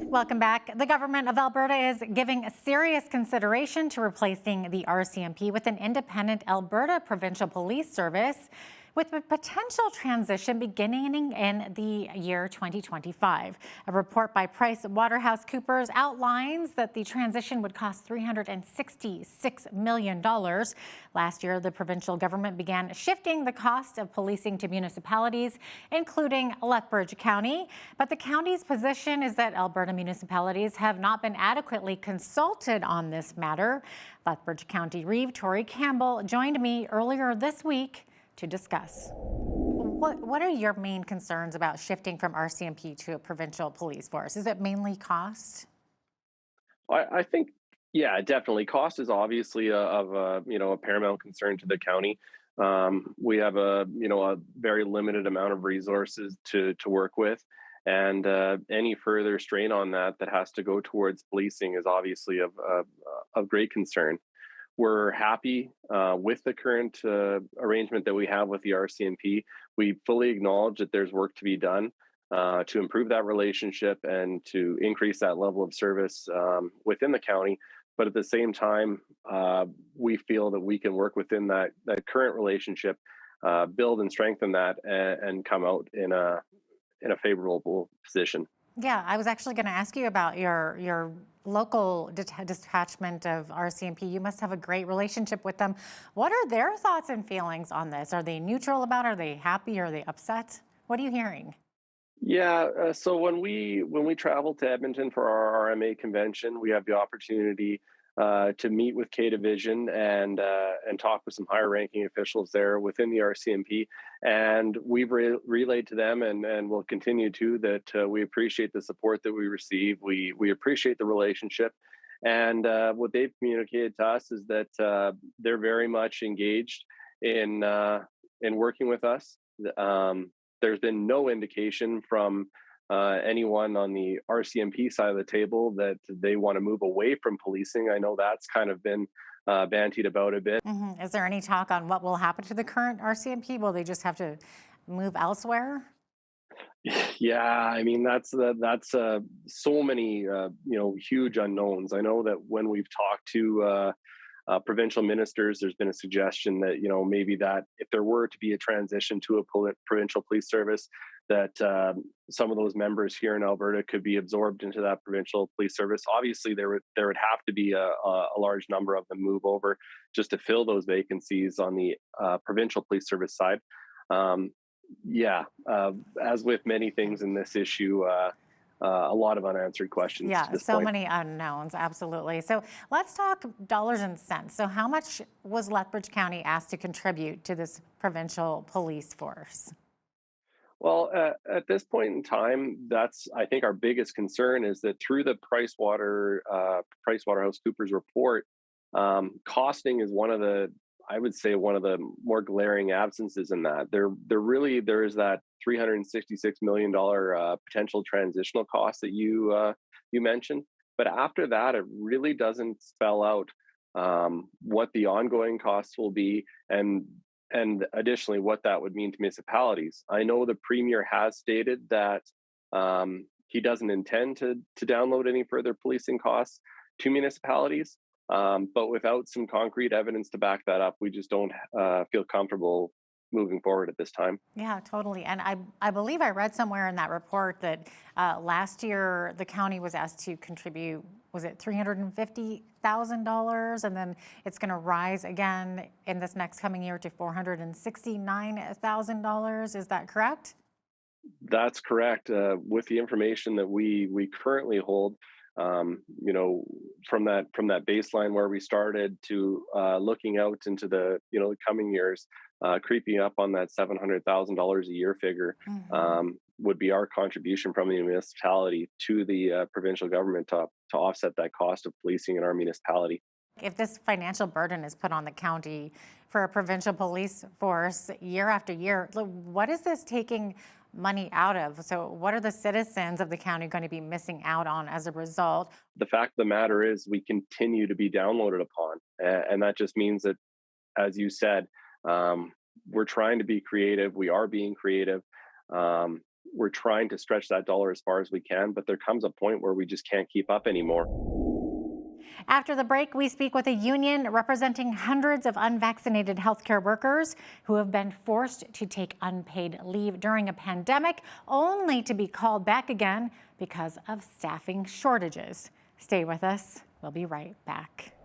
Welcome back. The Government of Alberta is giving serious consideration to replacing the RCMP with an independent Alberta Provincial Police Service, with a potential transition beginning in the year 2025. A report by PriceWaterHouseCoopers outlines that the transition would cost $366 million. Last year, the provincial government began shifting the cost of policing to municipalities, including Lethbridge County. But the county's position is that Alberta municipalities have not been adequately consulted on this matter. Lethbridge County Reeve Tory Campbell joined me earlier this week to discuss. What are your main concerns about shifting from RCMP to a provincial police force? Is it mainly cost? I think, yeah, definitely. Cost is obviously a paramount concern to the county. We have a very limited amount of resources to work with, and any further strain on that has to go towards policing is obviously of great concern. We're happy with the current arrangement that we have with the RCMP. We fully acknowledge that there's work to be done to improve that relationship and to increase that level of service within the county. But at the same time, we feel that we can work within that current relationship, build and strengthen that, and come out in a favorable position. Yeah, I was actually going to ask you about your local detachment of RCMP. You must have a great relationship with them. What are their thoughts and feelings on this? Are they neutral about it? Are they happy? Are they upset? What are you hearing? Yeah, so when we travel to Edmonton for our RMA convention, we have the opportunity to meet with K Division and talk with some higher ranking officials there within the RCMP, and we've relayed to them and will continue to that we appreciate the support that we receive. We appreciate the relationship, and what they've communicated to us is that they're very much engaged in working with us. There's been no indication from anyone on the RCMP side of the table that they want to move away from policing. I know that's kind of been bantied about a bit. Is there any talk on what will happen to the current RCMP? Will they just have to move elsewhere? Yeah, I mean that's so many huge unknowns. I know that when we've talked to provincial ministers, there's been a suggestion that maybe that if there were to be a transition to a provincial police service, that some of those members here in Alberta could be absorbed into that provincial police service. Obviously, there would have to be a large number of them move over just to fill those vacancies on the provincial police service side. Yeah, as with many things in this issue. A lot of unanswered questions Yeah, to this so point. many unknowns, absolutely. So let's talk dollars and cents. So how much was Lethbridge County asked to contribute to this provincial police force? Well, at this point in time, that's I think our biggest concern is that through the PricewaterhouseCoopers report, costing is I would say one of the more glaring absences in that. There is that $366 million potential transitional cost that you mentioned, but after that, it really doesn't spell out what the ongoing costs will be, and additionally what that would mean to municipalities. I know the premier has stated that he doesn't intend to download any further policing costs to municipalities, but without some concrete evidence to back that up, we just don't feel comfortable moving forward at this time. Yeah, totally. And I believe I read somewhere in that report that last year the county was asked to contribute, was it $350,000? And then it's going to rise again in this next coming year to $469,000. Is that correct? That's correct. With the information that we currently hold, from that baseline where we started to looking out into the coming years, creeping up on that $700,000 a year figure would be our contribution from the municipality to the provincial government to offset that cost of policing in our municipality. If this financial burden is put on the county for a provincial police force year after year, what is this taking money out of? So what are the citizens of the county going to be missing out on as a result? The fact of the matter is we continue to be downloaded upon. And that just means that, as you said, we're trying to be creative. We are being creative. we're trying to stretch that dollar as far as we can, but there comes a point where we just can't keep up anymore. After the break, we speak with a union representing hundreds of unvaccinated healthcare workers who have been forced to take unpaid leave during a pandemic, only to be called back again because of staffing shortages. Stay with us. We'll be right back.